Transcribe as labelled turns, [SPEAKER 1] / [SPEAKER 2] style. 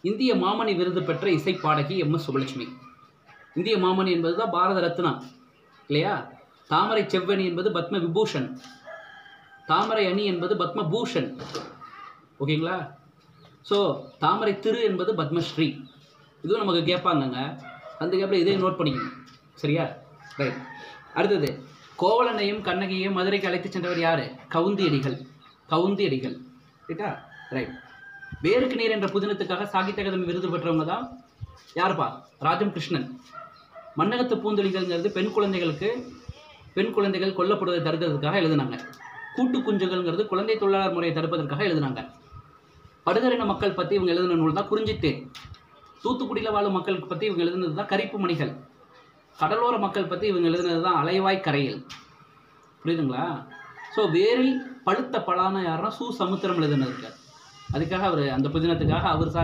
[SPEAKER 1] இந்திய மாமணி விருது பெற்ற இசைப்பாடகி எம்.எஸ். சுப்புலட்சுமி. இந்திய மாமணி என்பது தான் பாரத ரத்னா இல்லையா? தாமரை செவ்வணி என்பது பத்ம விபூஷன், தாமரை அணி என்பது பத்ம பூஷன். ஓகேங்களா? ஸோ தாமரை திரு என்பது பத்மஸ்ரீ. இதுவும் நமக்கு கேட்பாங்கங்க. அந்த கேப்பில் இதையும் நோட் பண்ணிக்கணும். சரியா? ரைட். அடுத்தது, கோவலனையும் கண்ணகியையும் மதுரைக்கு அழைத்து சென்றவர் யார்? கவுந்தியடிகள். கவுந்தியடிகள். ரைட்டா? ரைட். வேருக்கு நீர் என்ற புதினத்துக்காக சாகித்ய அகாதமி விருது பெற்றவங்க தான் யாருப்பா? ராஜம் கிருஷ்ணன். மன்னகத்து பூந்தொழில்கள்ங்கிறது பெண் குழந்தைகள் கொல்லப்படுவதை தடுக்கிறதுக்காக எழுதினாங்க. கூட்டு குஞ்சுகள்ங்கிறது குழந்தை தொழிலாளர் முறையை தடுப்பதற்காக எழுதினாங்க. படுகரின மக்கள் பற்றி இவங்க எழுதின நூல் தான் குறிஞ்சித்தேன். தூத்துக்குடியில் வாழும் மக்களுக்கு பற்றி இவங்க எழுதினது தான் கரிப்பு மணிகள். கடலோர மக்கள் பற்றி இவங்க எழுதினது தான் அலைவாய் கரையில். புரியுதுங்களா? ஸோ வேரில் பழுத்த பலான யாருன்னா சு. சமுத்திரம் எழுதினதுக்கு. அதுக்காக அவர் அந்த புதினத்துக்காக அவர்